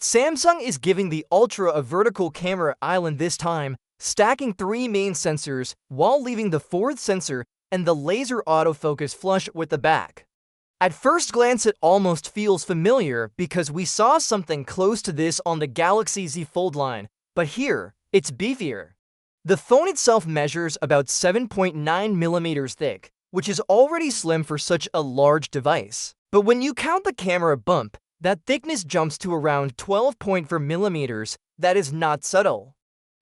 Samsung is giving the Ultra a vertical camera island this time, stacking 3 main sensors while leaving the 4th sensor and the laser autofocus flush with the back. At first glance, it almost feels familiar because we saw something close to this on the Galaxy Z Fold line, but here, it's beefier. The phone itself measures about 7.9 millimeters thick, which is already slim for such a large device. But when you count the camera bump, that thickness jumps to around 12.4 millimeters. That is not subtle.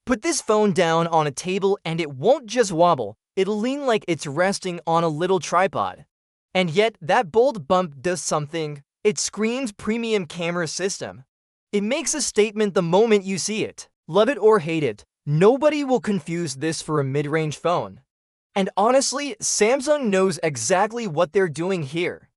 Put this phone down on a table and it won't just wobble, it'll lean like it's resting on a little tripod. And yet, that bold bump does something. It screams premium camera system. It makes a statement the moment you see it. Love it or hate it, nobody will confuse this for a mid-range phone. And honestly, Samsung knows exactly what they're doing here.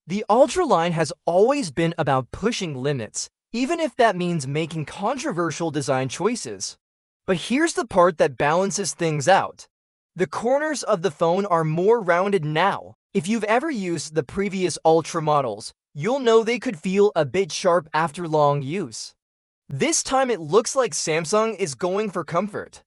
The Ultra line has always been about pushing limits, even if that means making controversial design choices. But here's the part that balances things out. The corners of the phone are more rounded now. If you've ever used the previous Ultra models, you'll know they could feel a bit sharp after long use. This time it looks like Samsung is going for comfort.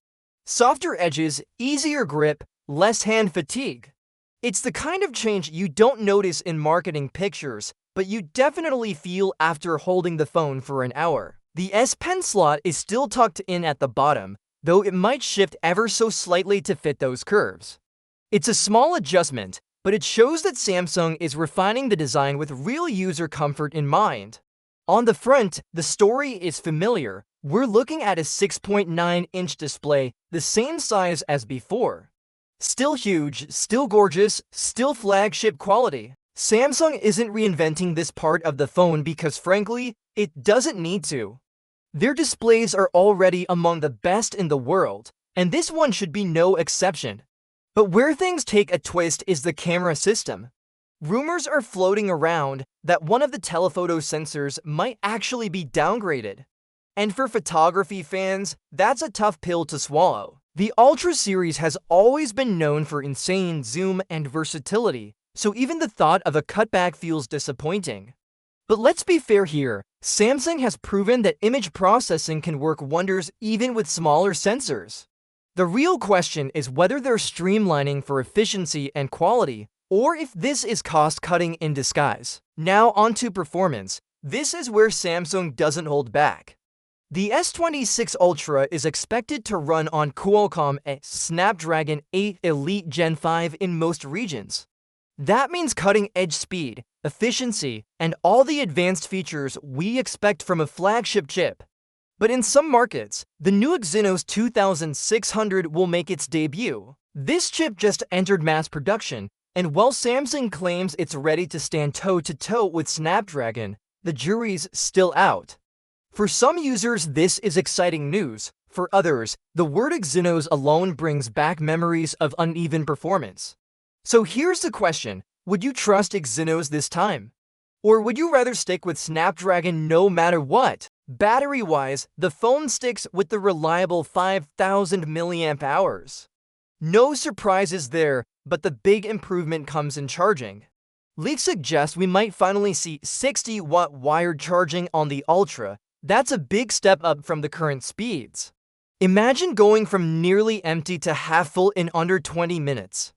Softer edges, easier grip, less hand fatigue. It's the kind of change you don't notice in marketing pictures, but you definitely feel after holding the phone for an hour. The S Pen slot is still tucked in at the bottom, though it might shift ever so slightly to fit those curves. It's a small adjustment, but it shows that Samsung is refining the design with real user comfort in mind. On the front, the story is familiar. We're looking at a 6.9-inch display, the same size as before. Still huge, still gorgeous, still flagship quality. Samsung isn't reinventing this part of the phone because frankly, it doesn't need to. Their displays are already among the best in the world, and this one should be no exception. But where things take a twist is the camera system. Rumors are floating around that one of the telephoto sensors might actually be downgraded. And for photography fans, that's a tough pill to swallow. The Ultra series has always been known for insane zoom and versatility, so even the thought of a cutback feels disappointing. But let's be fair here, Samsung has proven that image processing can work wonders even with smaller sensors. The real question is whether they're streamlining for efficiency and quality, or if this is cost-cutting in disguise. Now onto performance. This is where Samsung doesn't hold back. The S26 Ultra is expected to run on Qualcomm Snapdragon 8 Elite Gen 5 in most regions. That means cutting-edge speed, efficiency, and all the advanced features we expect from a flagship chip. But in some markets, the new Exynos 2600 will make its debut. This chip just entered mass production, and while Samsung claims it's ready to stand toe-to-toe with Snapdragon, the jury's still out. For some users, this is exciting news. For others, the word Exynos alone brings back memories of uneven performance. So here's the question, would you trust Exynos this time? Or would you rather stick with Snapdragon no matter what? Battery-wise, the phone sticks with the reliable 5,000 mAh. No surprises there, but the big improvement comes in charging. Leaks suggest we might finally see 60-watt wired charging on the Ultra. That's a big step up from the current speeds. Imagine going from nearly empty to half full in under 20 minutes.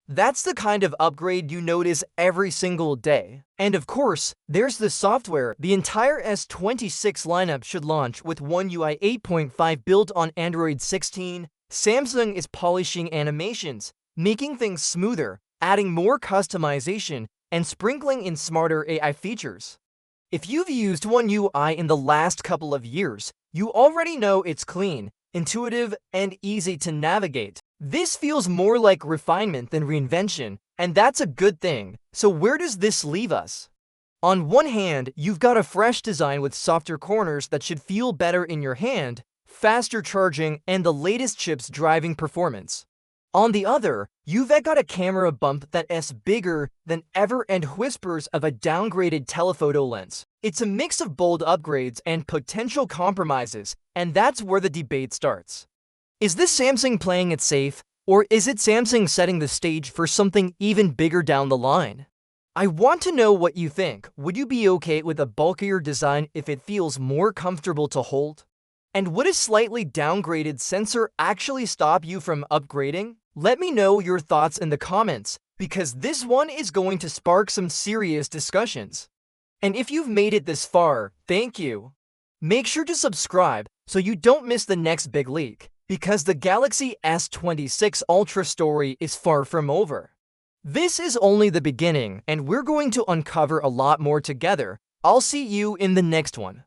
That's the kind of upgrade you notice every single day. And of course, there's the software. The entire S26 lineup should launch with One UI 8.5 built on Android 16. Samsung is polishing animations, making things smoother, adding more customization, and sprinkling in smarter AI features. If you've used One UI in the last couple of years, you already know it's clean, intuitive, and easy to navigate. This feels more like refinement than reinvention, and that's a good thing. So where does this leave us? On one hand, you've got a fresh design with softer corners that should feel better in your hand, faster charging, and the latest chips driving performance. On the other, you've got a camera bump that's bigger than ever and whispers of a downgraded telephoto lens. It's a mix of bold upgrades and potential compromises, and that's where the debate starts. Is this Samsung playing it safe, or is it Samsung setting the stage for something even bigger down the line? I want to know what you think. Would you be okay with a bulkier design if it feels more comfortable to hold? And would a slightly downgraded sensor actually stop you from upgrading? Let me know your thoughts in the comments, because this one is going to spark some serious discussions. And if you've made it this far, thank you. Make sure to subscribe so you don't miss the next big leak, because the Galaxy S26 Ultra story is far from over. This is only the beginning, and we're going to uncover a lot more together. I'll see you in the next one.